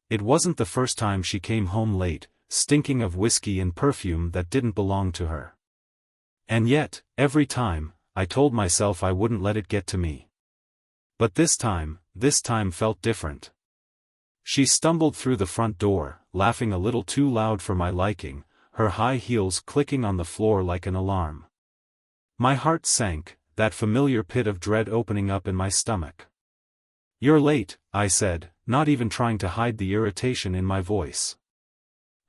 It wasn't the first time she came home late, stinking of whiskey and perfume that didn't belong to her. And yet, every time, I told myself I wouldn't let it get to me. But this time felt different. She stumbled through the front door, laughing a little too loud for my liking, her high heels clicking on the floor like an alarm. My heart sank, that familiar pit of dread opening up in my stomach. "You're late," I said, not even trying to hide the irritation in my voice.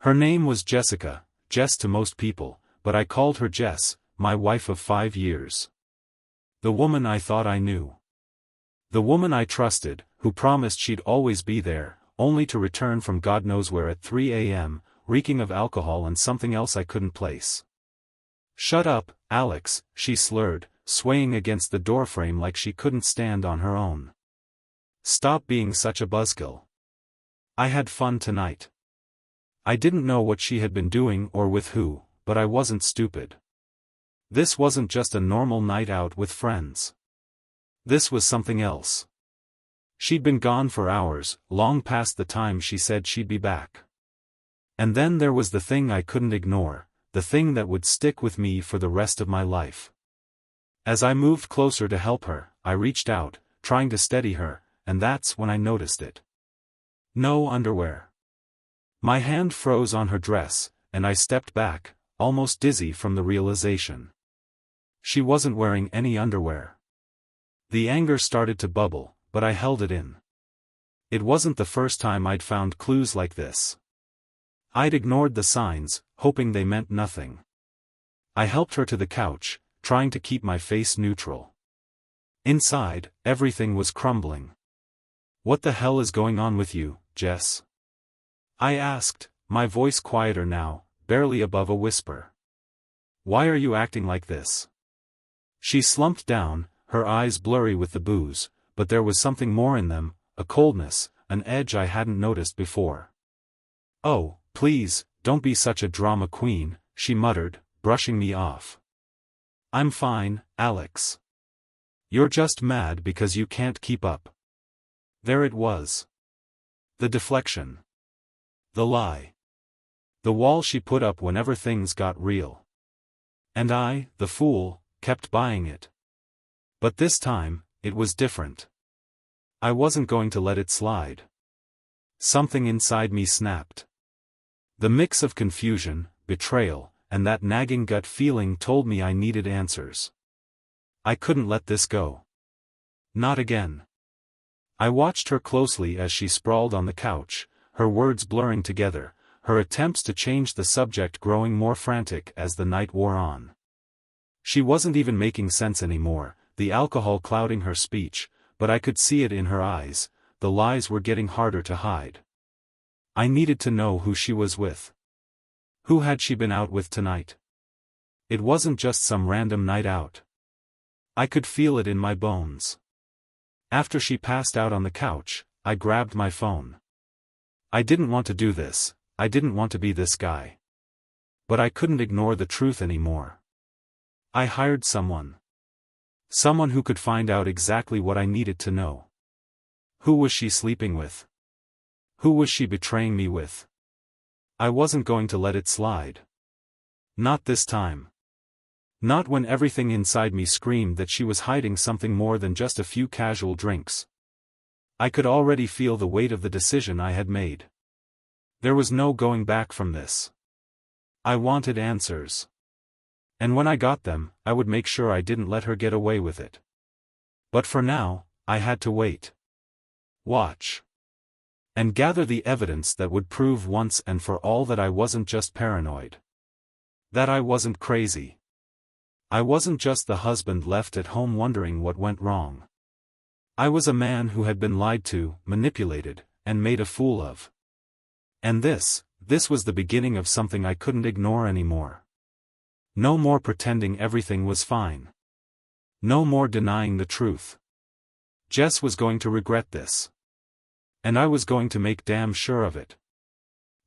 Her name was Jessica, Jess to most people, but I called her Jess, my wife of 5 years. The woman I thought I knew. The woman I trusted, who promised she'd always be there, only to return from God knows where at 3 a.m., reeking of alcohol and something else I couldn't place. "Shut up, Alex," she slurred, swaying against the doorframe like she couldn't stand on her own. "Stop being such a buzzkill. I had fun tonight." I didn't know what she had been doing or with who, but I wasn't stupid. This wasn't just a normal night out with friends. This was something else. She'd been gone for hours, long past the time she said she'd be back. And then there was the thing I couldn't ignore, the thing that would stick with me for the rest of my life. As I moved closer to help her, I reached out, trying to steady her, and that's when I noticed it. No underwear. My hand froze on her dress, and I stepped back, almost dizzy from the realization. She wasn't wearing any underwear. The anger started to bubble, but I held it in. It wasn't the first time I'd found clues like this. I'd ignored the signs, hoping they meant nothing. I helped her to the couch, trying to keep my face neutral. Inside, everything was crumbling. "What the hell is going on with you, Jess?" I asked, my voice quieter now, barely above a whisper. "Why are you acting like this?" She slumped down, her eyes blurry with the booze, but there was something more in them, a coldness, an edge I hadn't noticed before. "Oh, please, don't be such a drama queen," she muttered, brushing me off. "I'm fine, Alex. You're just mad because you can't keep up." There it was. The deflection. The lie. The wall she put up whenever things got real. And I, the fool, kept buying it. But this time, it was different. I wasn't going to let it slide. Something inside me snapped. The mix of confusion, betrayal, and that nagging gut feeling told me I needed answers. I couldn't let this go. Not again. I watched her closely as she sprawled on the couch, her words blurring together, her attempts to change the subject growing more frantic as the night wore on. She wasn't even making sense anymore, the alcohol clouding her speech, but I could see it in her eyes, the lies were getting harder to hide. I needed to know who she was with. Who had she been out with tonight? It wasn't just some random night out. I could feel it in my bones. After she passed out on the couch, I grabbed my phone. I didn't want to do this, I didn't want to be this guy. But I couldn't ignore the truth anymore. I hired someone. Someone who could find out exactly what I needed to know. Who was she sleeping with? Who was she betraying me with? I wasn't going to let it slide. Not this time. Not when everything inside me screamed that she was hiding something more than just a few casual drinks. I could already feel the weight of the decision I had made. There was no going back from this. I wanted answers. And when I got them, I would make sure I didn't let her get away with it. But for now, I had to wait. Watch. And gather the evidence that would prove once and for all that I wasn't just paranoid. That I wasn't crazy. I wasn't just the husband left at home wondering what went wrong. I was a man who had been lied to, manipulated, and made a fool of. And this was the beginning of something I couldn't ignore anymore. No more pretending everything was fine. No more denying the truth. Jess was going to regret this. And I was going to make damn sure of it.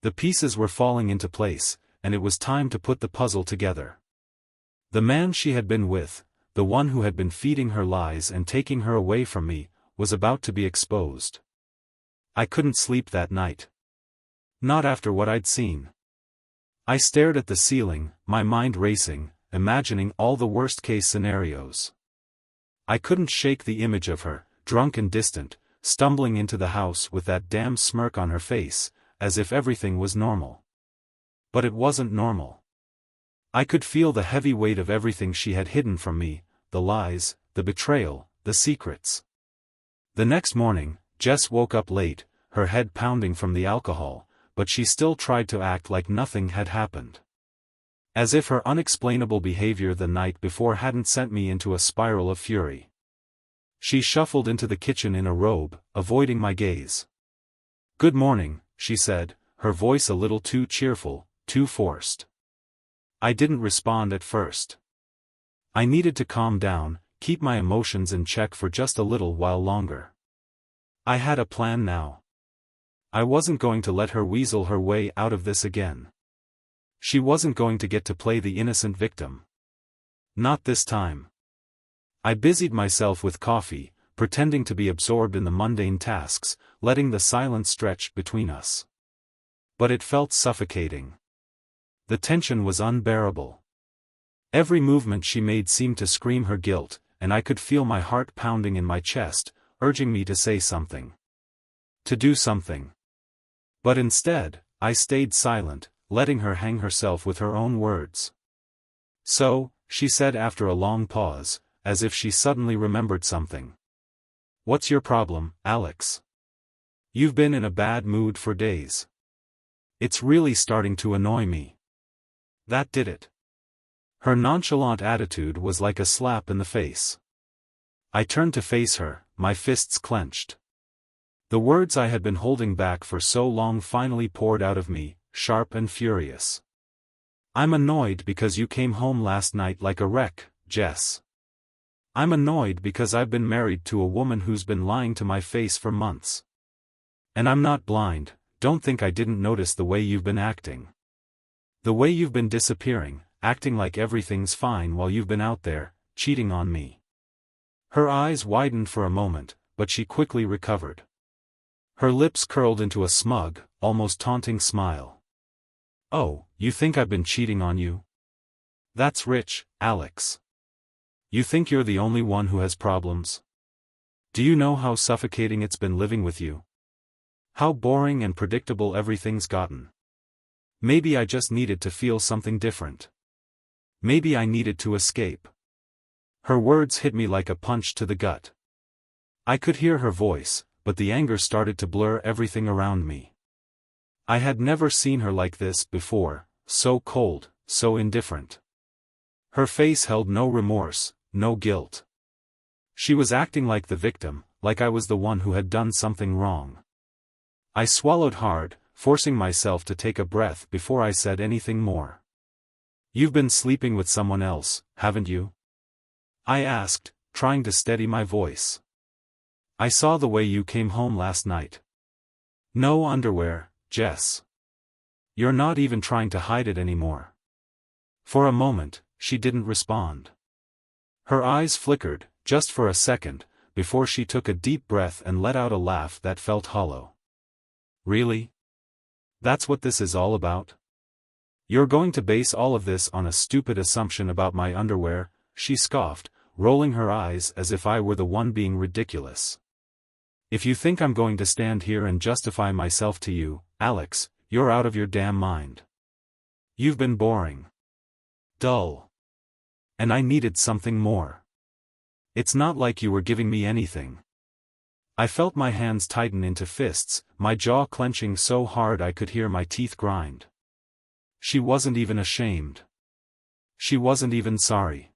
The pieces were falling into place, and it was time to put the puzzle together. The man she had been with, the one who had been feeding her lies and taking her away from me, was about to be exposed. I couldn't sleep that night. Not after what I'd seen. I stared at the ceiling, my mind racing, imagining all the worst-case scenarios. I couldn't shake the image of her, drunk and distant, stumbling into the house with that damn smirk on her face, as if everything was normal. But it wasn't normal. I could feel the heavy weight of everything she had hidden from me, the lies, the betrayal, the secrets. The next morning, Jess woke up late, her head pounding from the alcohol, but she still tried to act like nothing had happened. As if her unexplainable behavior the night before hadn't sent me into a spiral of fury. She shuffled into the kitchen in a robe, avoiding my gaze. "Good morning," she said, her voice a little too cheerful, too forced. I didn't respond at first. I needed to calm down, keep my emotions in check for just a little while longer. I had a plan now. I wasn't going to let her weasel her way out of this again. She wasn't going to get to play the innocent victim. Not this time. I busied myself with coffee, pretending to be absorbed in the mundane tasks, letting the silence stretch between us. But it felt suffocating. The tension was unbearable. Every movement she made seemed to scream her guilt, and I could feel my heart pounding in my chest, urging me to say something. To do something. But instead, I stayed silent, letting her hang herself with her own words. "So," she said after a long pause, as if she suddenly remembered something. "What's your problem, Alex? You've been in a bad mood for days. It's really starting to annoy me." That did it. Her nonchalant attitude was like a slap in the face. I turned to face her, my fists clenched. The words I had been holding back for so long finally poured out of me, sharp and furious. "I'm annoyed because you came home last night like a wreck, Jess. I'm annoyed because I've been married to a woman who's been lying to my face for months. And I'm not blind, don't think I didn't notice the way you've been acting. The way you've been disappearing, acting like everything's fine while you've been out there, cheating on me." Her eyes widened for a moment, but she quickly recovered. Her lips curled into a smug, almost taunting smile. "Oh, you think I've been cheating on you? That's rich, Alex. You think you're the only one who has problems? Do you know how suffocating it's been living with you? How boring and predictable everything's gotten. Maybe I just needed to feel something different. Maybe I needed to escape." Her words hit me like a punch to the gut. I could hear her voice, but the anger started to blur everything around me. I had never seen her like this before, so cold, so indifferent. Her face held no remorse, no guilt. She was acting like the victim, like I was the one who had done something wrong. I swallowed hard, forcing myself to take a breath before I said anything more. "You've been sleeping with someone else, haven't you?" I asked, trying to steady my voice. "I saw the way you came home last night. No underwear, Jess. You're not even trying to hide it anymore." For a moment, she didn't respond. Her eyes flickered, just for a second, before she took a deep breath and let out a laugh that felt hollow. "Really? That's what this is all about? You're going to base all of this on a stupid assumption about my underwear?" she scoffed, rolling her eyes as if I were the one being ridiculous. "If you think I'm going to stand here and justify myself to you, Alex, you're out of your damn mind. You've been boring. Dull. And I needed something more. It's not like you were giving me anything." I felt my hands tighten into fists, my jaw clenching so hard I could hear my teeth grind. She wasn't even ashamed. She wasn't even sorry.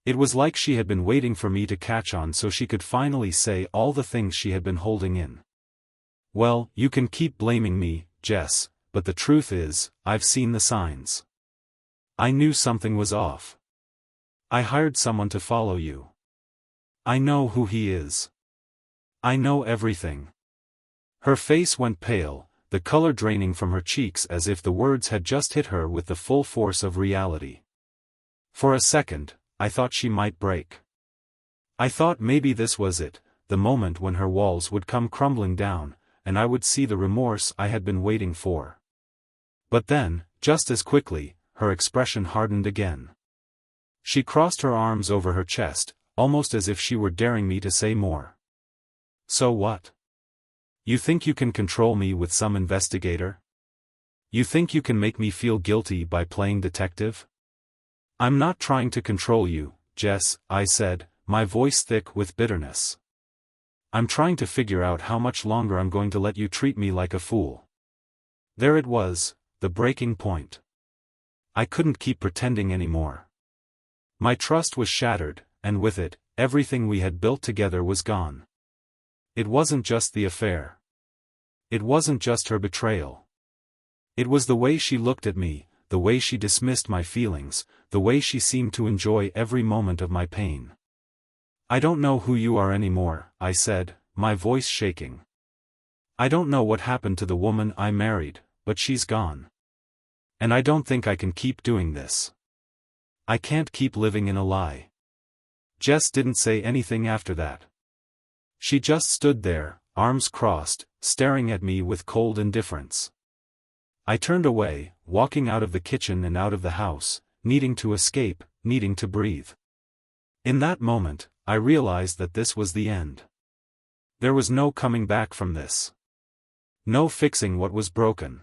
It was like she had been waiting for me to catch on so she could finally say all the things she had been holding in. "Well, you can keep blaming me, Jess, but the truth is, I've seen the signs. I knew something was off. I hired someone to follow you. I know who he is. I know everything." Her face went pale, the color draining from her cheeks as if the words had just hit her with the full force of reality. For a second, I thought she might break. I thought maybe this was it, the moment when her walls would come crumbling down, and I would see the remorse I had been waiting for. But then, just as quickly, her expression hardened again. She crossed her arms over her chest, almost as if she were daring me to say more. So what? You think you can control me with some investigator? You think you can make me feel guilty by playing detective? I'm not trying to control you, Jess, I said, my voice thick with bitterness. I'm trying to figure out how much longer I'm going to let you treat me like a fool. There it was, the breaking point. I couldn't keep pretending anymore. My trust was shattered, and with it, everything we had built together was gone. It wasn't just the affair. It wasn't just her betrayal. It was the way she looked at me, the way she dismissed my feelings, the way she seemed to enjoy every moment of my pain. I don't know who you are anymore, I said, my voice shaking. I don't know what happened to the woman I married, but she's gone. And I don't think I can keep doing this. I can't keep living in a lie. Jess didn't say anything after that. She just stood there, arms crossed, staring at me with cold indifference. I turned away, walking out of the kitchen and out of the house, needing to escape, needing to breathe. In that moment, I realized that this was the end. There was no coming back from this. No fixing what was broken.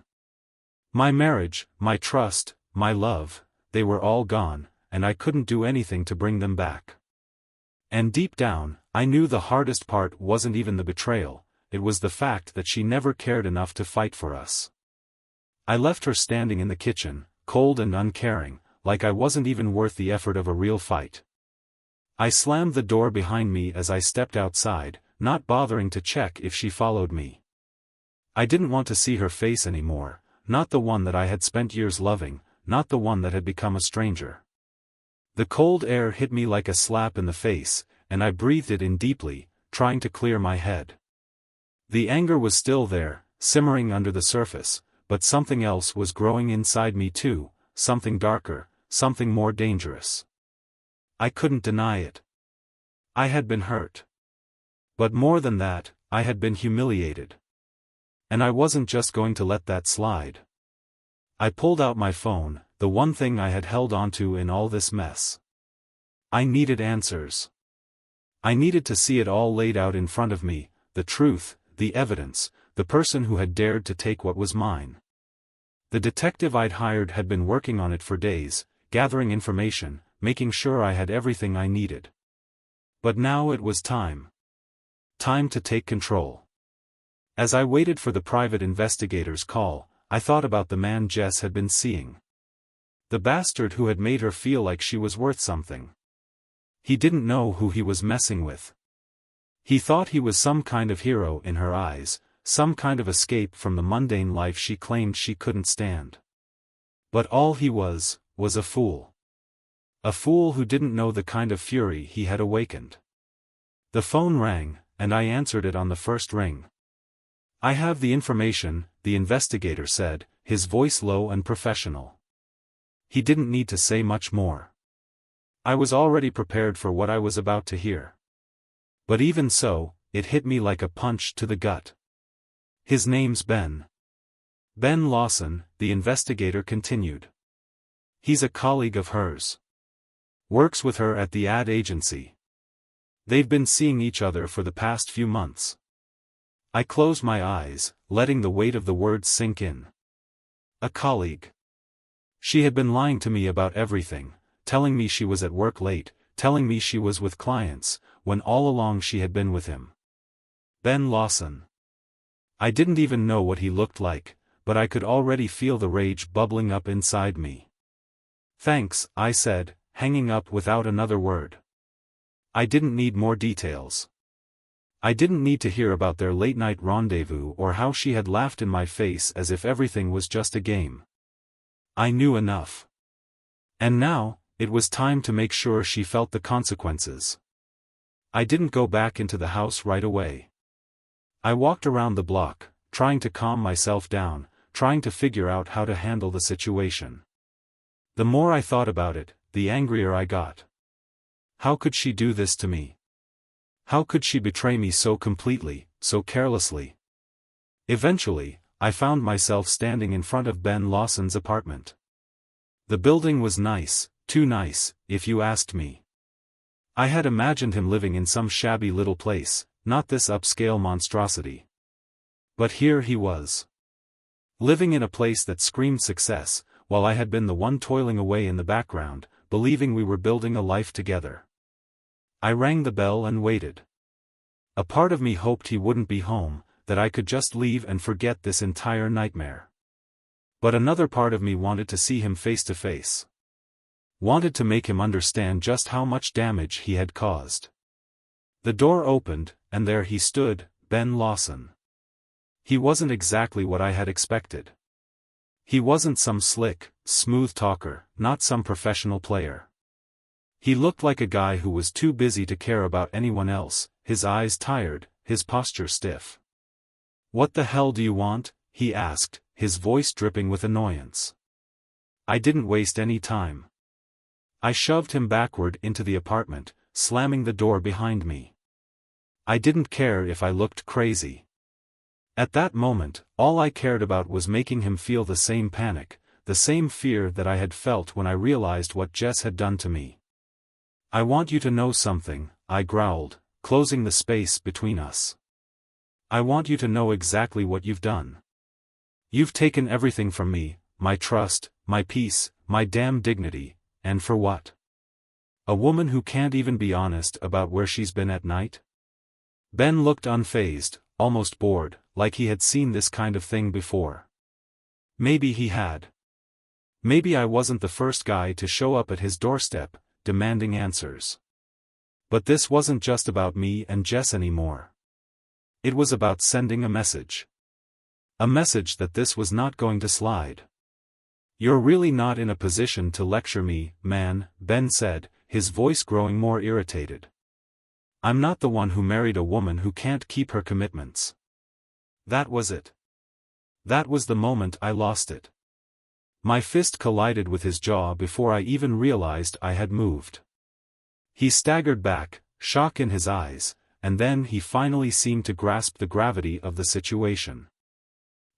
My marriage, my trust, my love, they were all gone, and I couldn't do anything to bring them back. And deep down, I knew the hardest part wasn't even the betrayal, it was the fact that she never cared enough to fight for us. I left her standing in the kitchen, cold and uncaring, like I wasn't even worth the effort of a real fight. I slammed the door behind me as I stepped outside, not bothering to check if she followed me. I didn't want to see her face anymore, not the one that I had spent years loving, not the one that had become a stranger. The cold air hit me like a slap in the face, and I breathed it in deeply, trying to clear my head. The anger was still there, simmering under the surface, but something else was growing inside me too, something darker, something more dangerous. I couldn't deny it. I had been hurt. But more than that, I had been humiliated. And I wasn't just going to let that slide. I pulled out my phone, the one thing I had held onto in all this mess. I needed answers. I needed to see it all laid out in front of me, the truth, the evidence, the person who had dared to take what was mine. The detective I'd hired had been working on it for days, gathering information, making sure I had everything I needed. But now it was time. Time to take control. As I waited for the private investigator's call, I thought about the man Jess had been seeing. The bastard who had made her feel like she was worth something. He didn't know who he was messing with. He thought he was some kind of hero in her eyes, some kind of escape from the mundane life she claimed she couldn't stand. But all he was a fool. A fool who didn't know the kind of fury he had awakened. The phone rang, and I answered it on the first ring. I have the information, the investigator said, his voice low and professional. He didn't need to say much more. I was already prepared for what I was about to hear. But even so, it hit me like a punch to the gut. His name's Ben. Ben Lawson, the investigator continued. He's a colleague of hers. Works with her at the ad agency. They've been seeing each other for the past few months. I closed my eyes, letting the weight of the words sink in. A colleague. She had been lying to me about everything, telling me she was at work late, telling me she was with clients, when all along she had been with him. Ben Lawson. I didn't even know what he looked like, but I could already feel the rage bubbling up inside me. Thanks, I said, hanging up without another word. I didn't need more details. I didn't need to hear about their late-night rendezvous or how she had laughed in my face as if everything was just a game. I knew enough. And now, it was time to make sure she felt the consequences. I didn't go back into the house right away. I walked around the block, trying to calm myself down, trying to figure out how to handle the situation. The more I thought about it, the angrier I got. How could she do this to me? How could she betray me so completely, so carelessly? Eventually, I found myself standing in front of Ben Lawson's apartment. The building was nice, too nice, if you asked me. I had imagined him living in some shabby little place, not this upscale monstrosity. But here he was. Living in a place that screamed success, while I had been the one toiling away in the background, believing we were building a life together. I rang the bell and waited. A part of me hoped he wouldn't be home, that I could just leave and forget this entire nightmare. But another part of me wanted to see him face to face. Wanted to make him understand just how much damage he had caused. The door opened, and there he stood, Ben Lawson. He wasn't exactly what I had expected. He wasn't some slick, smooth talker, not some professional player. He looked like a guy who was too busy to care about anyone else, his eyes tired, his posture stiff. "What the hell do you want?" he asked, his voice dripping with annoyance. I didn't waste any time. I shoved him backward into the apartment, slamming the door behind me. I didn't care if I looked crazy. At that moment, all I cared about was making him feel the same panic, the same fear that I had felt when I realized what Jess had done to me. "I want you to know something," I growled, closing the space between us. "I want you to know exactly what you've done. You've taken everything from me, my trust, my peace, my damn dignity, and for what? A woman who can't even be honest about where she's been at night?" Ben looked unfazed, almost bored, like he had seen this kind of thing before. Maybe he had. Maybe I wasn't the first guy to show up at his doorstep, demanding answers. But this wasn't just about me and Jess anymore. It was about sending a message. A message that this was not going to slide. "You're really not in a position to lecture me, man," Ben said, his voice growing more irritated. "I'm not the one who married a woman who can't keep her commitments." That was it. That was the moment I lost it. My fist collided with his jaw before I even realized I had moved. He staggered back, shock in his eyes, and then he finally seemed to grasp the gravity of the situation.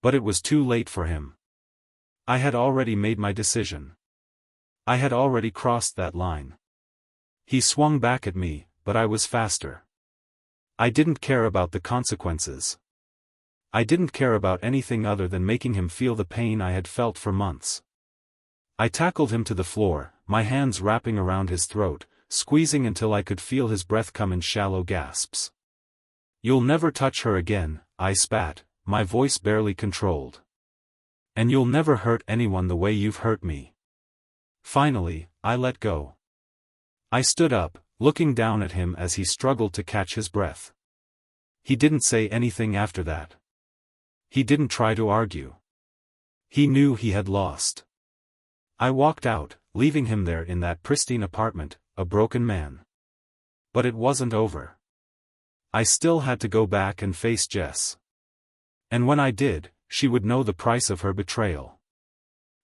But it was too late for him. I had already made my decision. I had already crossed that line. He swung back at me, but I was faster. I didn't care about the consequences. I didn't care about anything other than making him feel the pain I had felt for months. I tackled him to the floor, my hands wrapping around his throat, squeezing until I could feel his breath come in shallow gasps. "You'll never touch her again," I spat, my voice barely controlled. "And you'll never hurt anyone the way you've hurt me." Finally, I let go. I stood up, looking down at him as he struggled to catch his breath. He didn't say anything after that. He didn't try to argue. He knew he had lost. I walked out, leaving him there in that pristine apartment, a broken man. But it wasn't over. I still had to go back and face Jess. And when I did, she would know the price of her betrayal.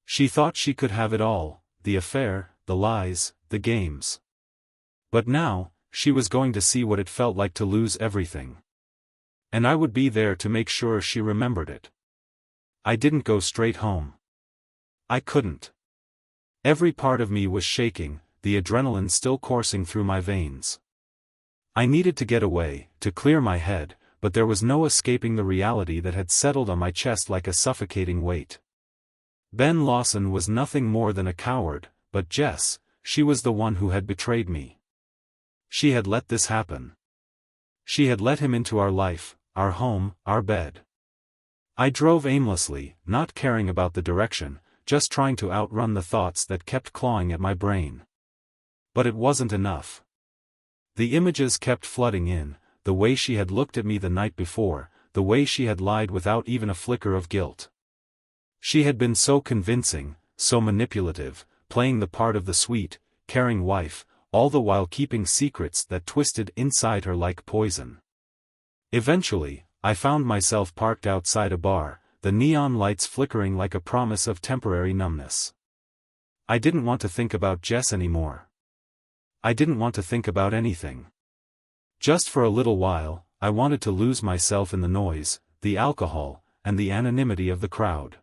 She thought she could have it all, the affair, the lies, the games. But now, she was going to see what it felt like to lose everything. And I would be there to make sure she remembered it. I didn't go straight home. I couldn't. Every part of me was shaking, the adrenaline still coursing through my veins. I needed to get away, to clear my head, but there was no escaping the reality that had settled on my chest like a suffocating weight. Ben Lawson was nothing more than a coward, but Jess, she was the one who had betrayed me. She had let this happen. She had let him into our life, our home, our bed. I drove aimlessly, not caring about the direction, just trying to outrun the thoughts that kept clawing at my brain. But it wasn't enough. The images kept flooding in, the way she had looked at me the night before, the way she had lied without even a flicker of guilt. She had been so convincing, so manipulative, playing the part of the sweet, caring wife, all the while keeping secrets that twisted inside her like poison. Eventually, I found myself parked outside a bar, the neon lights flickering like a promise of temporary numbness. I didn't want to think about Jess anymore. I didn't want to think about anything. Just for a little while, I wanted to lose myself in the noise, the alcohol, and the anonymity of the crowd.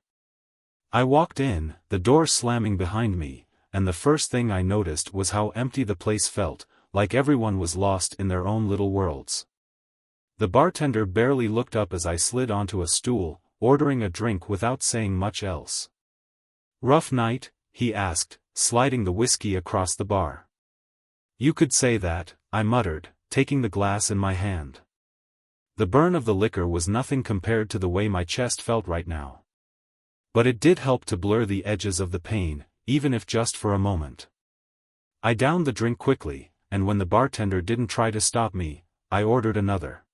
I walked in, the door slamming behind me, and the first thing I noticed was how empty the place felt, like everyone was lost in their own little worlds. The bartender barely looked up as I slid onto a stool, ordering a drink without saying much else. "Rough night?" he asked, sliding the whiskey across the bar. "You could say that," I muttered, taking the glass in my hand. The burn of the liquor was nothing compared to the way my chest felt right now. But it did help to blur the edges of the pain, even if just for a moment. I downed the drink quickly, and when the bartender didn't try to stop me, I ordered another.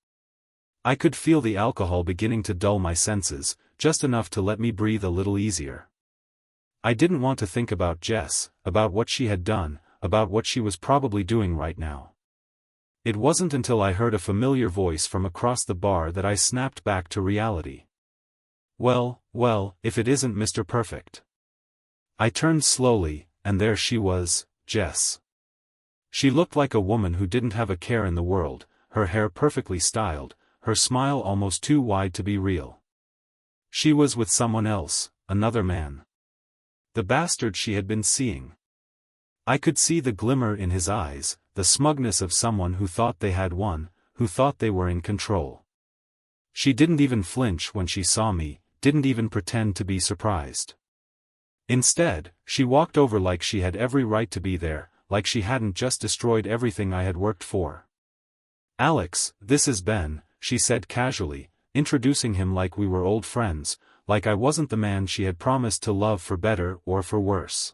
I could feel the alcohol beginning to dull my senses, just enough to let me breathe a little easier. I didn't want to think about Jess, about what she had done, about what she was probably doing right now. It wasn't until I heard a familiar voice from across the bar that I snapped back to reality. Well, if it isn't Mr. Perfect. I turned slowly, and there she was, Jess. She looked like a woman who didn't have a care in the world, her hair perfectly styled, her smile almost too wide to be real. She was with someone else, another man. The bastard she had been seeing. I could see the glimmer in his eyes, the smugness of someone who thought they had won, who thought they were in control. She didn't even flinch when she saw me, didn't even pretend to be surprised. Instead, she walked over like she had every right to be there, like she hadn't just destroyed everything I had worked for. "Alex, this is Ben," she said casually, introducing him like we were old friends, like I wasn't the man she had promised to love for better or for worse.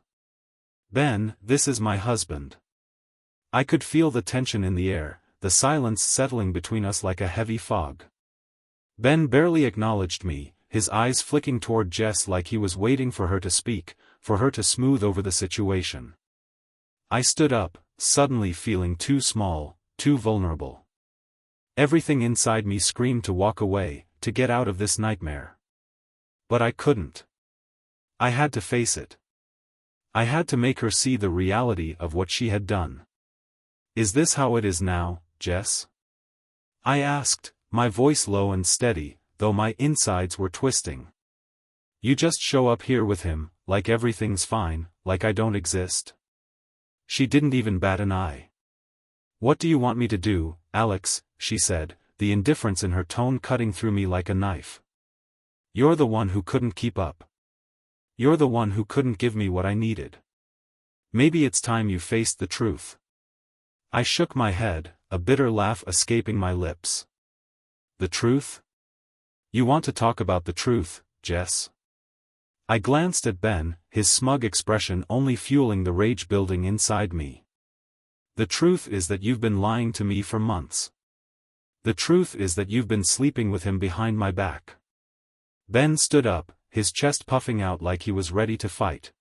"Ben, this is my husband." I could feel the tension in the air, the silence settling between us like a heavy fog. Ben barely acknowledged me, his eyes flicking toward Jess like he was waiting for her to speak, for her to smooth over the situation. I stood up, suddenly feeling too small, too vulnerable. Everything inside me screamed to walk away, to get out of this nightmare. But I couldn't. I had to face it. I had to make her see the reality of what she had done. "Is this how it is now, Jess?" I asked, my voice low and steady, though my insides were twisting. "You just show up here with him, like everything's fine, like I don't exist?" She didn't even bat an eye. "What do you want me to do, Alex?" she said, the indifference in her tone cutting through me like a knife. "You're the one who couldn't keep up. You're the one who couldn't give me what I needed. Maybe it's time you faced the truth." I shook my head, a bitter laugh escaping my lips. "The truth? You want to talk about the truth, Jess?" I glanced at Ben, his smug expression only fueling the rage building inside me. "The truth is that you've been lying to me for months. The truth is that you've been sleeping with him behind my back." Ben stood up, his chest puffing out like he was ready to fight.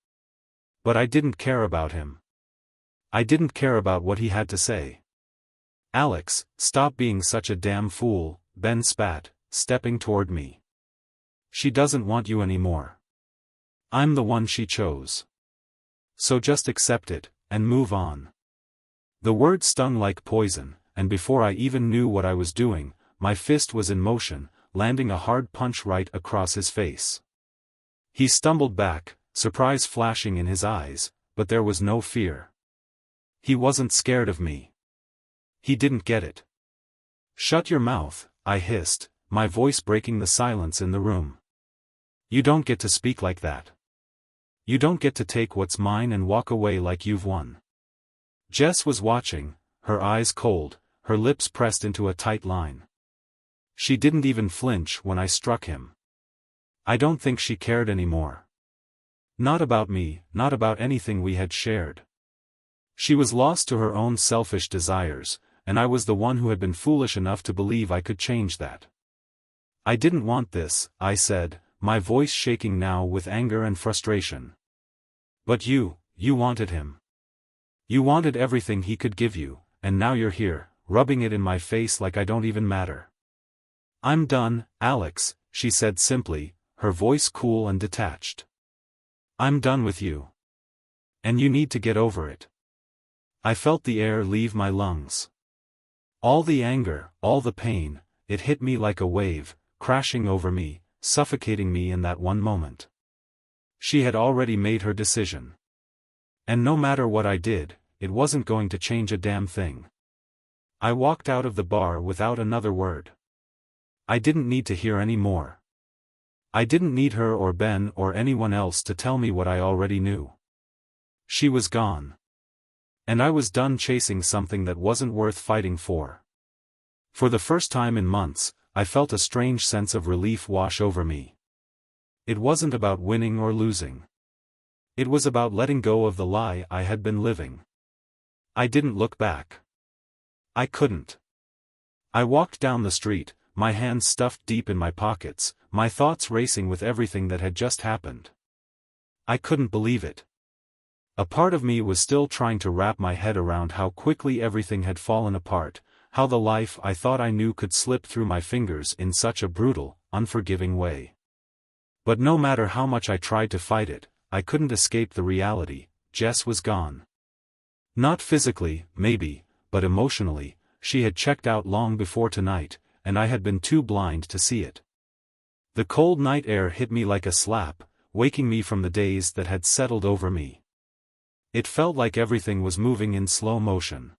But I didn't care about him. I didn't care about what he had to say. "Alex, stop being such a damn fool," Ben spat, stepping toward me. "She doesn't want you anymore. I'm the one she chose. So just accept it, and move on." The word stung like poison, and before I even knew what I was doing, my fist was in motion, landing a hard punch right across his face. He stumbled back, surprise flashing in his eyes, but there was no fear. He wasn't scared of me. He didn't get it. "Shut your mouth," I hissed, my voice breaking the silence in the room. "You don't get to speak like that. You don't get to take what's mine and walk away like you've won." Jess was watching, her eyes cold, her lips pressed into a tight line. She didn't even flinch when I struck him. I don't think she cared anymore. Not about me, not about anything we had shared. She was lost to her own selfish desires, and I was the one who had been foolish enough to believe I could change that. "I didn't want this," I said, my voice shaking now with anger and frustration. "But you wanted him. You wanted everything he could give you, and now you're here, rubbing it in my face like I don't even matter." "I'm done, Alex," she said simply, her voice cool and detached. "I'm done with you. And you need to get over it." I felt the air leave my lungs. All the anger, all the pain, it hit me like a wave, crashing over me, suffocating me in that one moment. She had already made her decision. And no matter what I did, it wasn't going to change a damn thing. I walked out of the bar without another word. I didn't need to hear any more. I didn't need her or Ben or anyone else to tell me what I already knew. She was gone. And I was done chasing something that wasn't worth fighting for. For the first time in months, I felt a strange sense of relief wash over me. It wasn't about winning or losing. It was about letting go of the lie I had been living. I didn't look back. I couldn't. I walked down the street, my hands stuffed deep in my pockets, my thoughts racing with everything that had just happened. I couldn't believe it. A part of me was still trying to wrap my head around how quickly everything had fallen apart, how the life I thought I knew could slip through my fingers in such a brutal, unforgiving way. But no matter how much I tried to fight it, I couldn't escape the reality: Jess was gone. Not physically, maybe, but emotionally. She had checked out long before tonight, and I had been too blind to see it. The cold night air hit me like a slap, waking me from the daze that had settled over me. It felt like everything was moving in slow motion.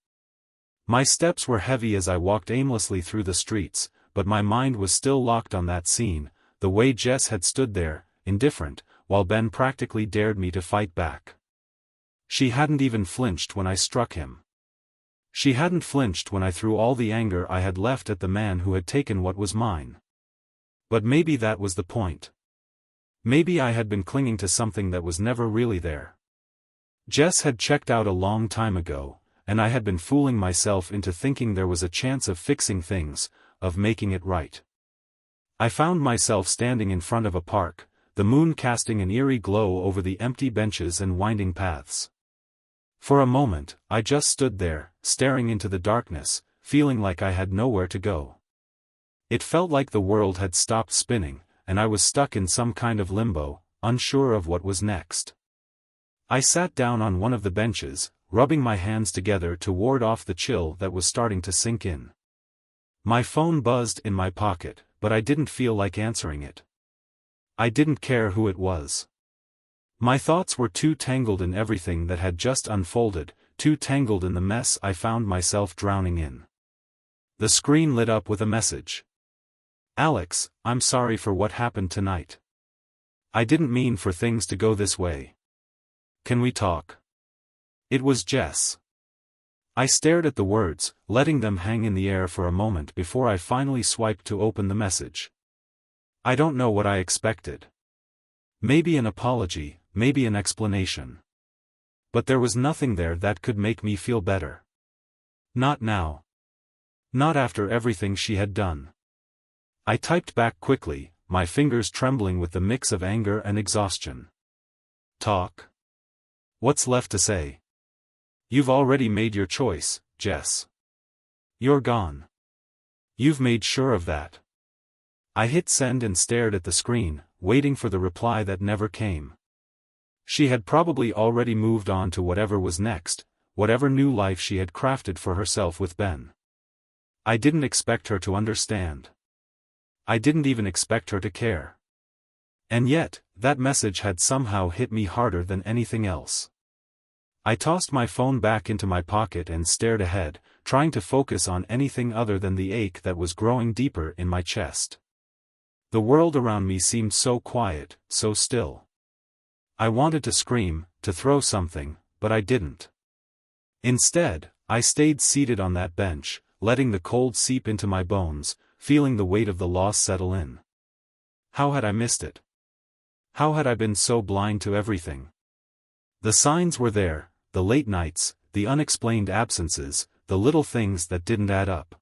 My steps were heavy as I walked aimlessly through the streets, but my mind was still locked on that scene, the way Jess had stood there, indifferent, while Ben practically dared me to fight back. She hadn't even flinched when I struck him. She hadn't flinched when I threw all the anger I had left at the man who had taken what was mine. But maybe that was the point. Maybe I had been clinging to something that was never really there. Jess had checked out a long time ago, and I had been fooling myself into thinking there was a chance of fixing things, of making it right. I found myself standing in front of a park, the moon casting an eerie glow over the empty benches and winding paths. For a moment, I just stood there, staring into the darkness, feeling like I had nowhere to go. It felt like the world had stopped spinning, and I was stuck in some kind of limbo, unsure of what was next. I sat down on one of the benches, rubbing my hands together to ward off the chill that was starting to sink in. My phone buzzed in my pocket, but I didn't feel like answering it. I didn't care who it was. My thoughts were too tangled in everything that had just unfolded, too tangled in the mess I found myself drowning in. The screen lit up with a message. "Alex, I'm sorry for what happened tonight. I didn't mean for things to go this way. Can we talk?" It was Jess. I stared at the words, letting them hang in the air for a moment before I finally swiped to open the message. I don't know what I expected. Maybe an apology, maybe an explanation. But there was nothing there that could make me feel better. Not now. Not after everything she had done. I typed back quickly, my fingers trembling with the mix of anger and exhaustion. "Talk? What's left to say? You've already made your choice, Jess. You're gone. You've made sure of that." I hit send and stared at the screen, waiting for the reply that never came. She had probably already moved on to whatever was next, whatever new life she had crafted for herself with Ben. I didn't expect her to understand. I didn't even expect her to care. And yet, that message had somehow hit me harder than anything else. I tossed my phone back into my pocket and stared ahead, trying to focus on anything other than the ache that was growing deeper in my chest. The world around me seemed so quiet, so still. I wanted to scream, to throw something, but I didn't. Instead, I stayed seated on that bench, letting the cold seep into my bones, feeling the weight of the loss settle in. How had I missed it? How had I been so blind to everything? The signs were there, the late nights, the unexplained absences, the little things that didn't add up.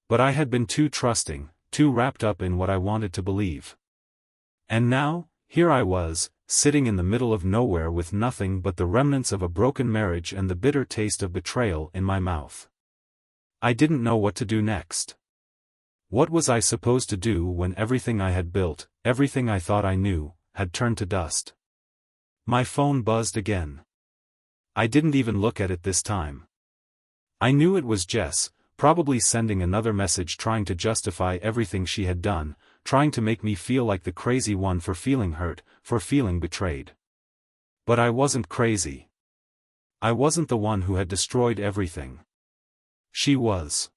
But I had been too trusting, too wrapped up in what I wanted to believe. And now, here I was, sitting in the middle of nowhere with nothing but the remnants of a broken marriage and the bitter taste of betrayal in my mouth. I didn't know what to do next. What was I supposed to do when everything I had built, everything I thought I knew, had turned to dust? My phone buzzed again. I didn't even look at it this time. I knew it was Jess, probably sending another message trying to justify everything she had done, trying to make me feel like the crazy one for feeling hurt, for feeling betrayed. But I wasn't crazy. I wasn't the one who had destroyed everything. She was.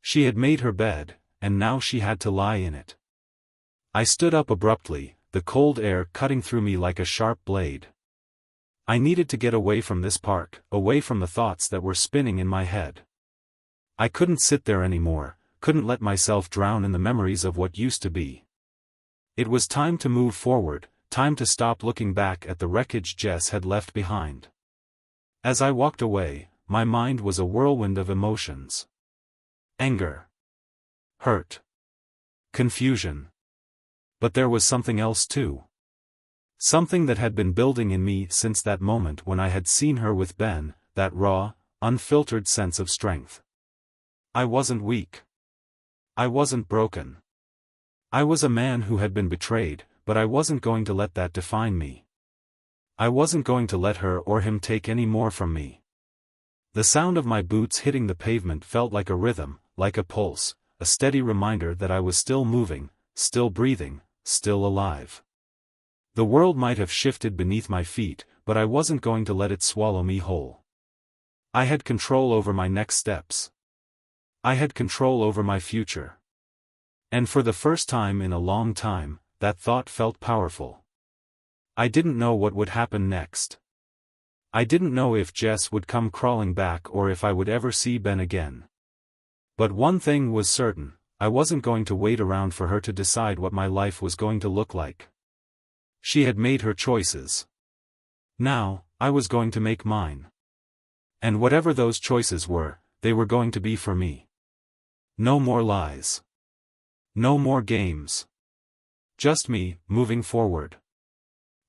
She had made her bed, and now she had to lie in it. I stood up abruptly, the cold air cutting through me like a sharp blade. I needed to get away from this park, away from the thoughts that were spinning in my head. I couldn't sit there anymore, couldn't let myself drown in the memories of what used to be. It was time to move forward, time to stop looking back at the wreckage Jess had left behind. As I walked away, my mind was a whirlwind of emotions. Anger. Hurt. Confusion. But there was something else too. Something that had been building in me since that moment when I had seen her with Ben, that raw, unfiltered sense of strength. I wasn't weak. I wasn't broken. I was a man who had been betrayed, but I wasn't going to let that define me. I wasn't going to let her or him take any more from me. The sound of my boots hitting the pavement felt like a rhythm, like a pulse, a steady reminder that I was still moving, still breathing, still alive. The world might have shifted beneath my feet, but I wasn't going to let it swallow me whole. I had control over my next steps. I had control over my future. And for the first time in a long time, that thought felt powerful. I didn't know what would happen next. I didn't know if Jess would come crawling back or if I would ever see Ben again. But one thing was certain, I wasn't going to wait around for her to decide what my life was going to look like. She had made her choices. Now, I was going to make mine. And whatever those choices were, they were going to be for me. No more lies. No more games. Just me, moving forward.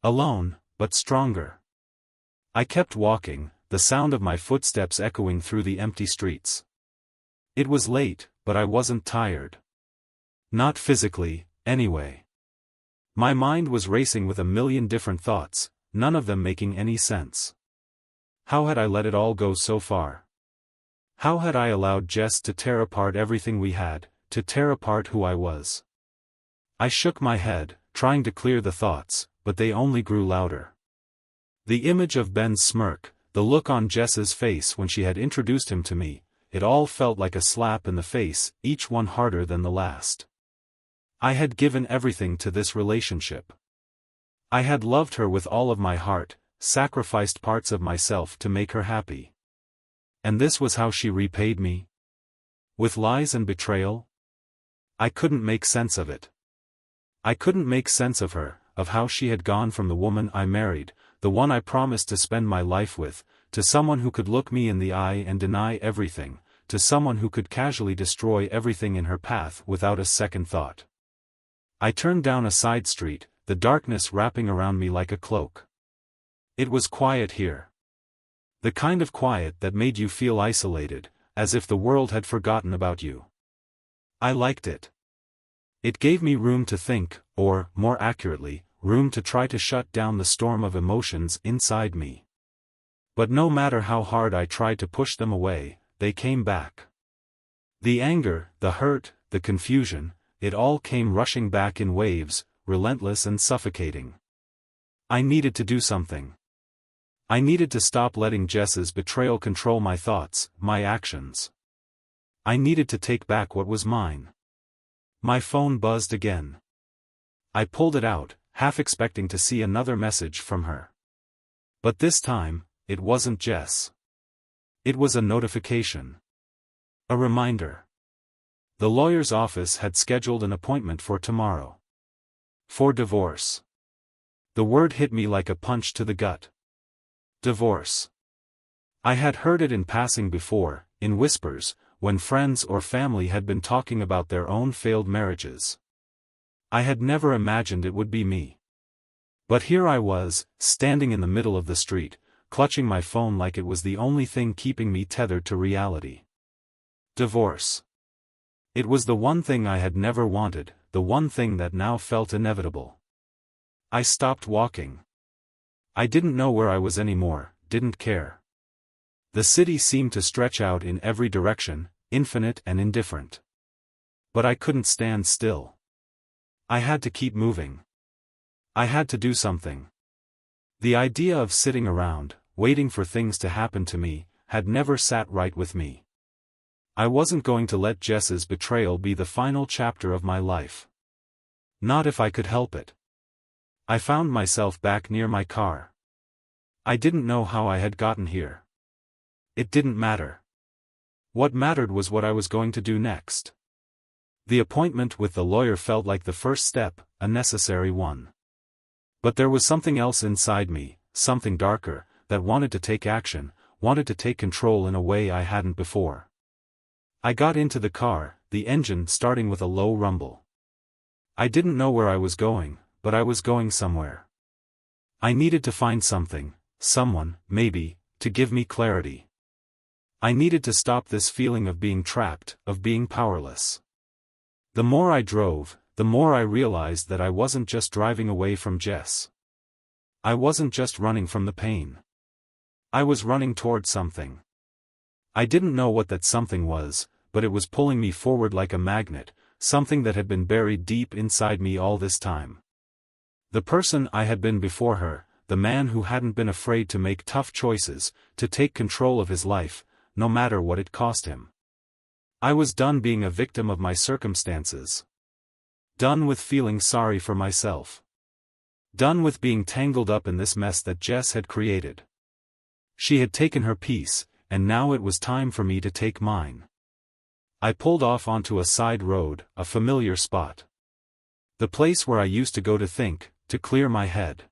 Alone, but stronger. I kept walking, the sound of my footsteps echoing through the empty streets. It was late, but I wasn't tired. Not physically, anyway. My mind was racing with a million different thoughts, none of them making any sense. How had I let it all go so far? How had I allowed Jess to tear apart everything we had, to tear apart who I was? I shook my head, trying to clear the thoughts, but they only grew louder. The image of Ben's smirk, the look on Jess's face when she had introduced him to me, it all felt like a slap in the face, each one harder than the last. I had given everything to this relationship. I had loved her with all of my heart, sacrificed parts of myself to make her happy. And this was how she repaid me? With lies and betrayal? I couldn't make sense of it. I couldn't make sense of her, of how she had gone from the woman I married, the one I promised to spend my life with, to someone who could look me in the eye and deny everything, to someone who could casually destroy everything in her path without a second thought. I turned down a side street, the darkness wrapping around me like a cloak. It was quiet here. The kind of quiet that made you feel isolated, as if the world had forgotten about you. I liked it. It gave me room to think, or, more accurately, room to try to shut down the storm of emotions inside me. But no matter how hard I tried to push them away, they came back. The anger, the hurt, the confusion, it all came rushing back in waves, relentless and suffocating. I needed to do something. I needed to stop letting Jess's betrayal control my thoughts, my actions. I needed to take back what was mine. My phone buzzed again. I pulled it out, half expecting to see another message from her. But this time, it wasn't Jess. It was a notification. A reminder. The lawyer's office had scheduled an appointment for tomorrow. For divorce. The word hit me like a punch to the gut. Divorce. I had heard it in passing before, in whispers, when friends or family had been talking about their own failed marriages. I had never imagined it would be me. But here I was, standing in the middle of the street, clutching my phone like it was the only thing keeping me tethered to reality. Divorce. It was the one thing I had never wanted, the one thing that now felt inevitable. I stopped walking. I didn't know where I was anymore, didn't care. The city seemed to stretch out in every direction, infinite and indifferent. But I couldn't stand still. I had to keep moving. I had to do something. The idea of sitting around, waiting for things to happen to me, had never sat right with me. I wasn't going to let Jess's betrayal be the final chapter of my life. Not if I could help it. I found myself back near my car. I didn't know how I had gotten here. It didn't matter. What mattered was what I was going to do next. The appointment with the lawyer felt like the first step, a necessary one. But there was something else inside me, something darker, that wanted to take action, wanted to take control in a way I hadn't before. I got into the car, the engine starting with a low rumble. I didn't know where I was going, but I was going somewhere. I needed to find something, someone, maybe, to give me clarity. I needed to stop this feeling of being trapped, of being powerless. The more I drove, the more I realized that I wasn't just driving away from Jess. I wasn't just running from the pain. I was running toward something. I didn't know what that something was, but it was pulling me forward like a magnet, something that had been buried deep inside me all this time. The person I had been before her, the man who hadn't been afraid to make tough choices, to take control of his life, no matter what it cost him. I was done being a victim of my circumstances. Done with feeling sorry for myself. Done with being tangled up in this mess that Jess had created. She had taken her piece, and now it was time for me to take mine. I pulled off onto a side road, a familiar spot. The place where I used to go to think, to clear my head.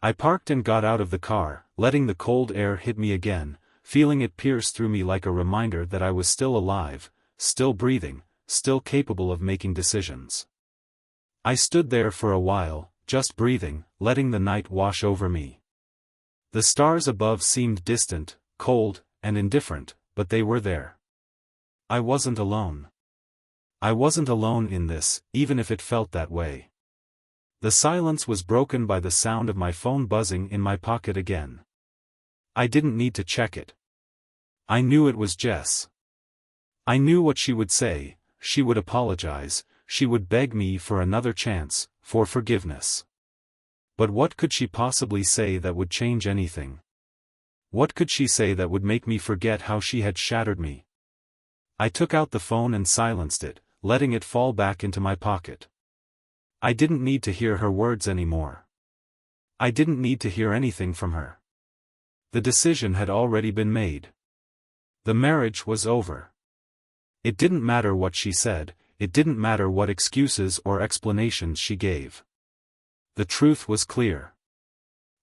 I parked and got out of the car, letting the cold air hit me again, feeling it pierce through me like a reminder that I was still alive, still breathing, still capable of making decisions. I stood there for a while, just breathing, letting the night wash over me. The stars above seemed distant, cold, and indifferent, but they were there. I wasn't alone. I wasn't alone in this, even if it felt that way. The silence was broken by the sound of my phone buzzing in my pocket again. I didn't need to check it. I knew it was Jess. I knew what she would say, she would apologize, she would beg me for another chance, for forgiveness. But what could she possibly say that would change anything? What could she say that would make me forget how she had shattered me? I took out the phone and silenced it, letting it fall back into my pocket. I didn't need to hear her words anymore. I didn't need to hear anything from her. The decision had already been made. The marriage was over. It didn't matter what she said, it didn't matter what excuses or explanations she gave. The truth was clear.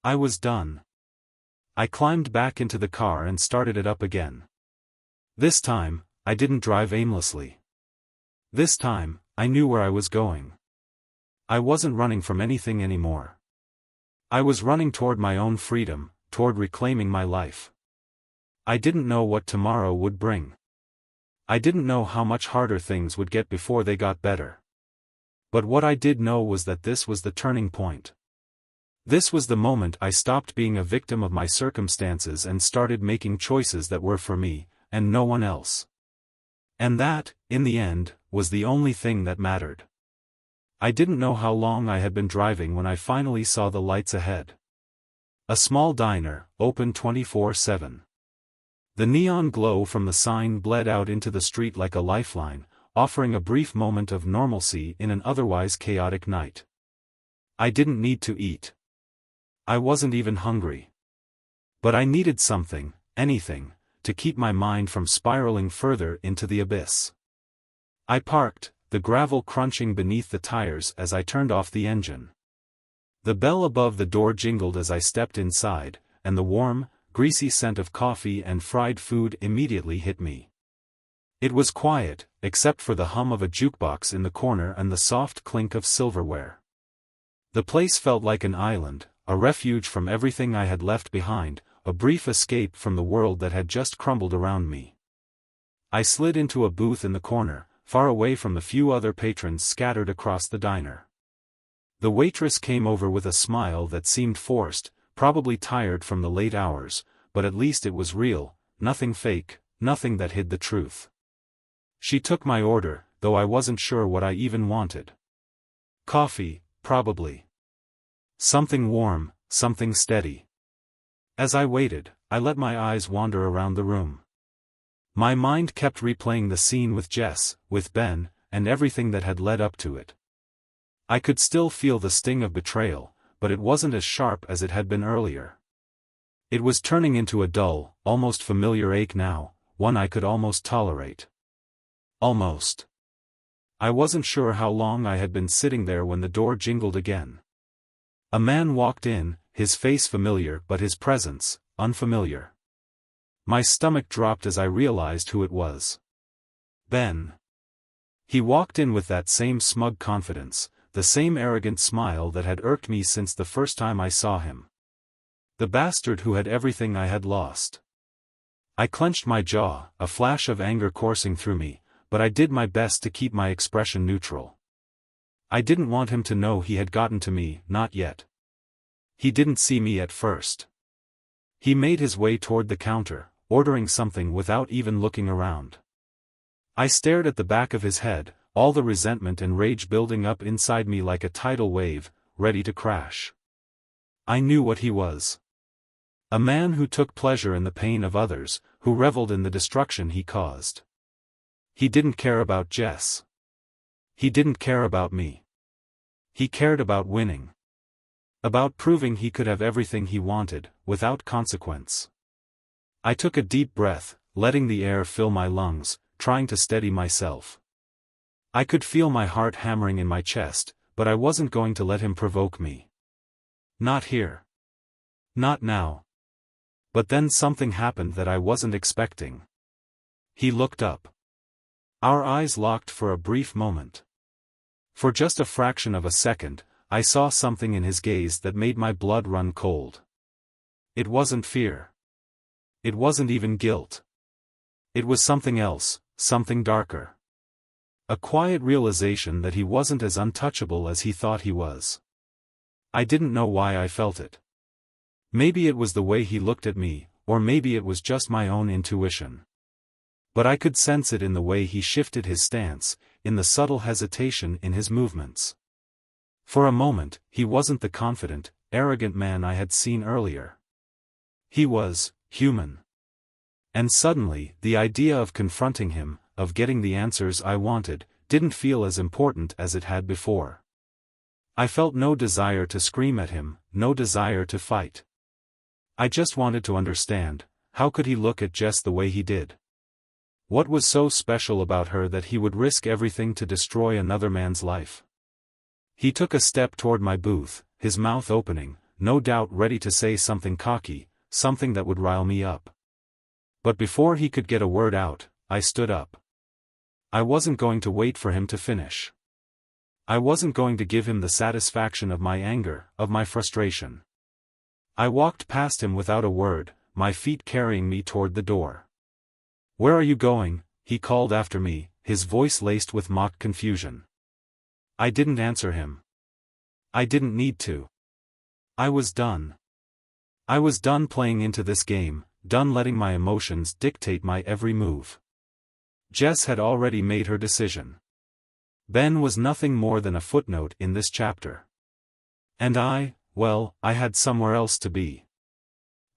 I was done. I climbed back into the car and started it up again. This time, I didn't drive aimlessly. This time, I knew where I was going. I wasn't running from anything anymore. I was running toward my own freedom, toward reclaiming my life. I didn't know what tomorrow would bring. I didn't know how much harder things would get before they got better. But what I did know was that this was the turning point. This was the moment I stopped being a victim of my circumstances and started making choices that were for me, and no one else. And that, in the end, was the only thing that mattered. I didn't know how long I had been driving when I finally saw the lights ahead. A small diner, open 24/7. The neon glow from the sign bled out into the street like a lifeline, offering a brief moment of normalcy in an otherwise chaotic night. I didn't need to eat. I wasn't even hungry. But I needed something, anything, to keep my mind from spiraling further into the abyss. I parked, the gravel crunching beneath the tires as I turned off the engine. The bell above the door jingled as I stepped inside, and the warm, greasy scent of coffee and fried food immediately hit me. It was quiet, except for the hum of a jukebox in the corner and the soft clink of silverware. The place felt like an island, a refuge from everything I had left behind, a brief escape from the world that had just crumbled around me. I slid into a booth in the corner, far away from the few other patrons scattered across the diner. The waitress came over with a smile that seemed forced, probably tired from the late hours, but at least it was real, nothing fake, nothing that hid the truth. She took my order, though I wasn't sure what I even wanted. Coffee, probably. Something warm, something steady. As I waited, I let my eyes wander around the room. My mind kept replaying the scene with Jess, with Ben, and everything that had led up to it. I could still feel the sting of betrayal, but it wasn't as sharp as it had been earlier. It was turning into a dull, almost familiar ache now, one I could almost tolerate. Almost. I wasn't sure how long I had been sitting there when the door jingled again. A man walked in, his face familiar but his presence, unfamiliar. My stomach dropped as I realized who it was. Ben. He walked in with that same smug confidence, the same arrogant smile that had irked me since the first time I saw him. The bastard who had everything I had lost. I clenched my jaw, a flash of anger coursing through me, but I did my best to keep my expression neutral. I didn't want him to know he had gotten to me, not yet. He didn't see me at first. He made his way toward the counter, ordering something without even looking around. I stared at the back of his head, all the resentment and rage building up inside me like a tidal wave, ready to crash. I knew what he was. A man who took pleasure in the pain of others, who reveled in the destruction he caused. He didn't care about Jess. He didn't care about me. He cared about winning. About proving he could have everything he wanted, without consequence. I took a deep breath, letting the air fill my lungs, trying to steady myself. I could feel my heart hammering in my chest, but I wasn't going to let him provoke me. Not here. Not now. But then something happened that I wasn't expecting. He looked up. Our eyes locked for a brief moment. For just a fraction of a second, I saw something in his gaze that made my blood run cold. It wasn't fear. It wasn't even guilt. It was something else, something darker. A quiet realization that he wasn't as untouchable as he thought he was. I didn't know why I felt it. Maybe it was the way he looked at me, or maybe it was just my own intuition. But I could sense it in the way he shifted his stance, in the subtle hesitation in his movements. For a moment, he wasn't the confident, arrogant man I had seen earlier. He was human. And suddenly, the idea of confronting him, of getting the answers I wanted, didn't feel as important as it had before. I felt no desire to scream at him, no desire to fight. I just wanted to understand, how could he look at Jess the way he did? What was so special about her that he would risk everything to destroy another man's life? He took a step toward my booth, his mouth opening, no doubt ready to say something cocky, something that would rile me up. But before he could get a word out, I stood up. I wasn't going to wait for him to finish. I wasn't going to give him the satisfaction of my anger, of my frustration. I walked past him without a word, my feet carrying me toward the door. "Where are you going?" he called after me, his voice laced with mock confusion. I didn't answer him. I didn't need to. I was done. I was done playing into this game, done letting my emotions dictate my every move. Jess had already made her decision. Ben was nothing more than a footnote in this chapter. And I had somewhere else to be.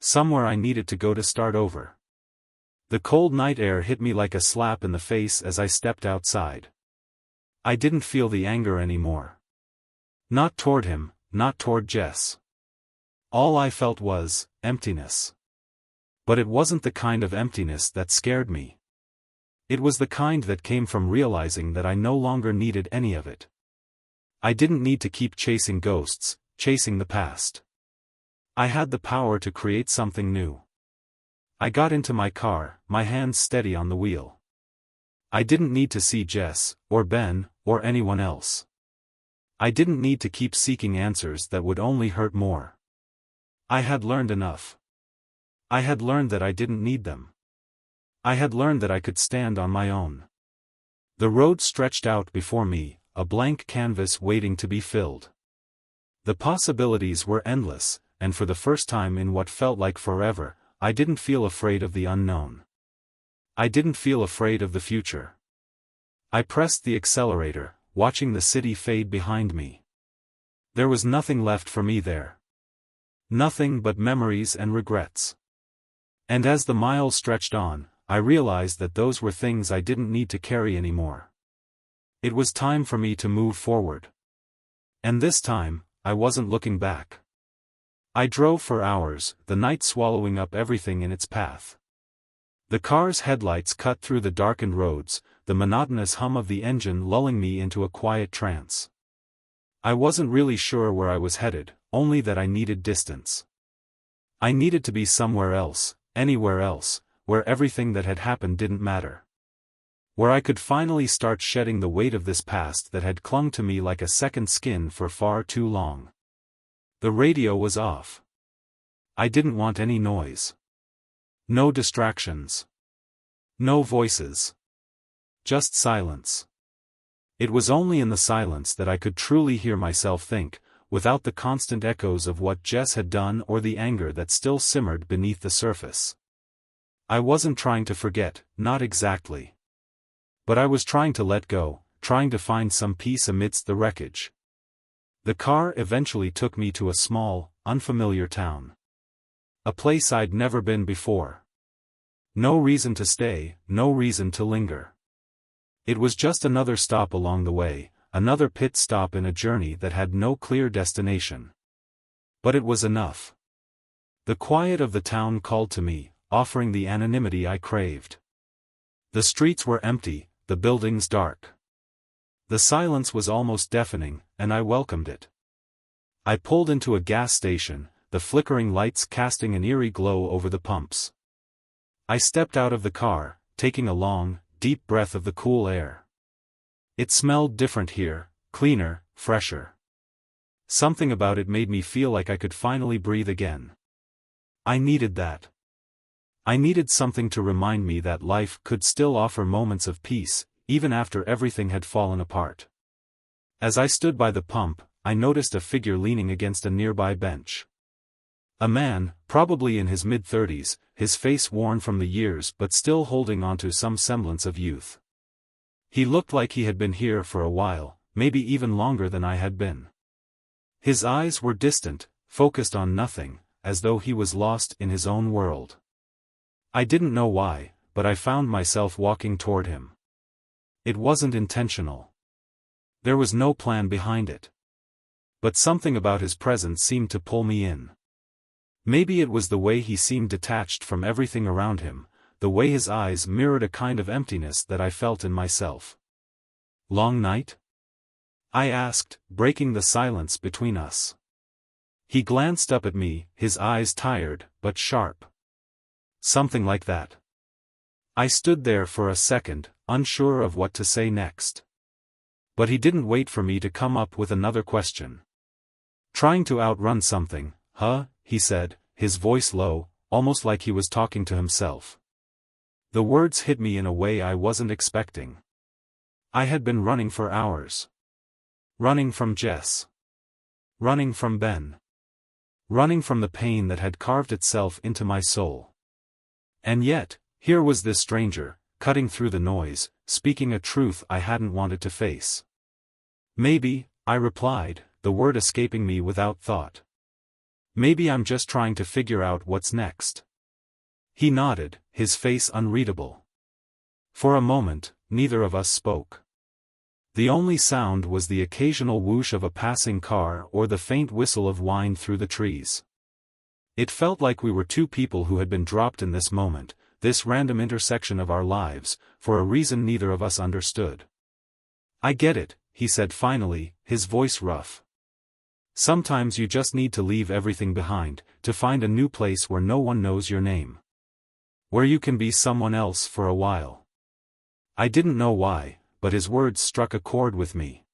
Somewhere I needed to go to start over. The cold night air hit me like a slap in the face as I stepped outside. I didn't feel the anger anymore. Not toward him, not toward Jess. All I felt was emptiness. But it wasn't the kind of emptiness that scared me. It was the kind that came from realizing that I no longer needed any of it. I didn't need to keep chasing ghosts, chasing the past. I had the power to create something new. I got into my car, my hands steady on the wheel. I didn't need to see Jess, or Ben, or anyone else. I didn't need to keep seeking answers that would only hurt more. I had learned enough. I had learned that I didn't need them. I had learned that I could stand on my own. The road stretched out before me, a blank canvas waiting to be filled. The possibilities were endless, and for the first time in what felt like forever, I didn't feel afraid of the unknown. I didn't feel afraid of the future. I pressed the accelerator, watching the city fade behind me. There was nothing left for me there. Nothing but memories and regrets. And as the miles stretched on, I realized that those were things I didn't need to carry anymore. It was time for me to move forward. And this time, I wasn't looking back. I drove for hours, the night swallowing up everything in its path. The car's headlights cut through the darkened roads, the monotonous hum of the engine lulling me into a quiet trance. I wasn't really sure where I was headed, only that I needed distance. I needed to be somewhere else, anywhere else, where everything that had happened didn't matter. Where I could finally start shedding the weight of this past that had clung to me like a second skin for far too long. The radio was off. I didn't want any noise. No distractions. No voices. Just silence. It was only in the silence that I could truly hear myself think, without the constant echoes of what Jess had done or the anger that still simmered beneath the surface. I wasn't trying to forget, not exactly. But I was trying to let go, trying to find some peace amidst the wreckage. The car eventually took me to a small, unfamiliar town. A place I'd never been before. No reason to stay, no reason to linger. It was just another stop along the way, another pit stop in a journey that had no clear destination. But it was enough. The quiet of the town called to me, offering the anonymity I craved. The streets were empty, the buildings dark. The silence was almost deafening, and I welcomed it. I pulled into a gas station, the flickering lights casting an eerie glow over the pumps. I stepped out of the car, taking a long, deep breath of the cool air. It smelled different here, cleaner, fresher. Something about it made me feel like I could finally breathe again. I needed that. I needed something to remind me that life could still offer moments of peace, even after everything had fallen apart. As I stood by the pump, I noticed a figure leaning against a nearby bench. A man, probably in his mid-30s, his face worn from the years but still holding onto some semblance of youth. He looked like he had been here for a while, maybe even longer than I had been. His eyes were distant, focused on nothing, as though he was lost in his own world. I didn't know why, but I found myself walking toward him. It wasn't intentional. There was no plan behind it. But something about his presence seemed to pull me in. Maybe it was the way he seemed detached from everything around him, the way his eyes mirrored a kind of emptiness that I felt in myself. "Long night?" I asked, breaking the silence between us. He glanced up at me, his eyes tired, but sharp. Something like that. I stood there for a second, unsure of what to say next. But he didn't wait for me to come up with another question. "Trying to outrun something, huh?" he said, his voice low, almost like he was talking to himself. The words hit me in a way I wasn't expecting. I had been running for hours. Running from Jess. Running from Ben. Running from the pain that had carved itself into my soul. And yet, here was this stranger, cutting through the noise, speaking a truth I hadn't wanted to face. "Maybe," I replied, the word escaping me without thought. "Maybe I'm just trying to figure out what's next." He nodded, his face unreadable. For a moment, neither of us spoke. The only sound was the occasional whoosh of a passing car or the faint whistle of wind through the trees. It felt like we were two people who had been dropped in this moment, this random intersection of our lives, for a reason neither of us understood. "I get it," he said finally, his voice rough. "Sometimes you just need to leave everything behind, to find a new place where no one knows your name. Where you can be someone else for a while." I didn't know why, but his words struck a chord with me.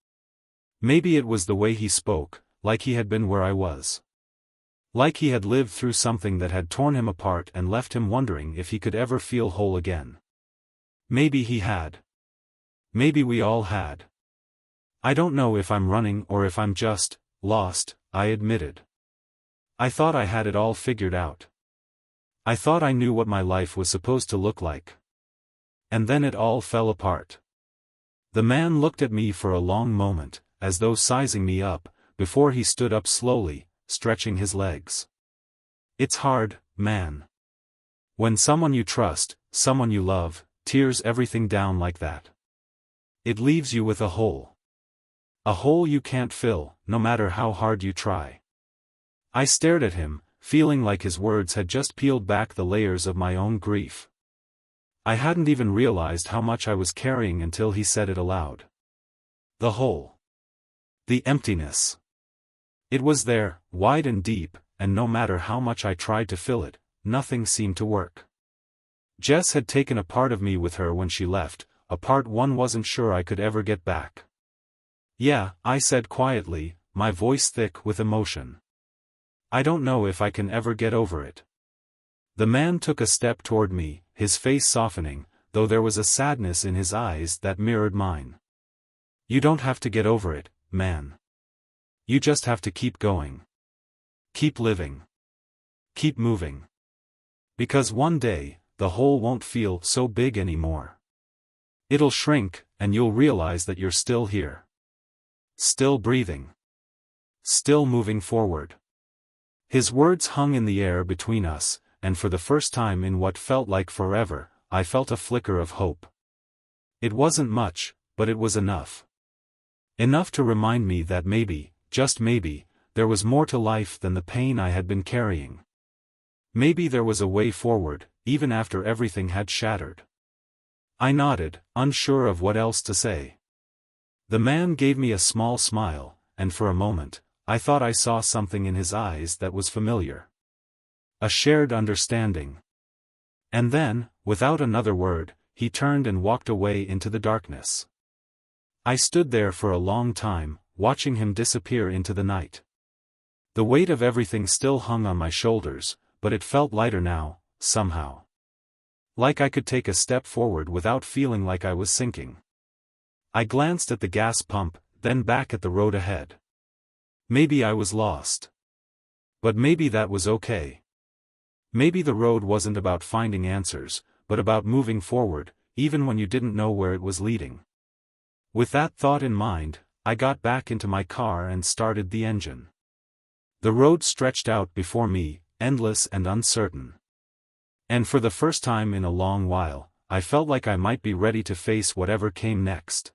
Maybe it was the way he spoke, like he had been where I was. Like he had lived through something that had torn him apart and left him wondering if he could ever feel whole again. Maybe he had. Maybe we all had. "I don't know if I'm running or if I'm just lost," I admitted. "I thought I had it all figured out. I thought I knew what my life was supposed to look like. And then it all fell apart." The man looked at me for a long moment, as though sizing me up, before he stood up slowly, stretching his legs. It's hard, man. When someone you trust, someone you love, tears everything down like that. It leaves you with a hole. A hole you can't fill, no matter how hard you try. I stared at him, feeling like his words had just peeled back the layers of my own grief. I hadn't even realized how much I was carrying until he said it aloud. The hole. The emptiness. It was there, wide and deep, and no matter how much I tried to fill it, nothing seemed to work. Jess had taken a part of me with her when she left, a part one wasn't sure I could ever get back. Yeah, I said quietly, my voice thick with emotion. I don't know if I can ever get over it. The man took a step toward me, his face softening, though there was a sadness in his eyes that mirrored mine. You don't have to get over it, man. You just have to keep going. Keep living. Keep moving. Because one day, the hole won't feel so big anymore. It'll shrink, and you'll realize that you're still here. Still breathing. Still moving forward. His words hung in the air between us, and for the first time in what felt like forever, I felt a flicker of hope. It wasn't much, but it was enough. Enough to remind me that maybe, just maybe, there was more to life than the pain I had been carrying. Maybe there was a way forward, even after everything had shattered. I nodded, unsure of what else to say. The man gave me a small smile, and for a moment, I thought I saw something in his eyes that was familiar. A shared understanding. And then, without another word, he turned and walked away into the darkness. I stood there for a long time, watching him disappear into the night. The weight of everything still hung on my shoulders, but it felt lighter now, somehow. Like I could take a step forward without feeling like I was sinking. I glanced at the gas pump, then back at the road ahead. Maybe I was lost. But maybe that was okay. Maybe the road wasn't about finding answers, but about moving forward, even when you didn't know where it was leading. With that thought in mind, I got back into my car and started the engine. The road stretched out before me, endless and uncertain. And for the first time in a long while, I felt like I might be ready to face whatever came next.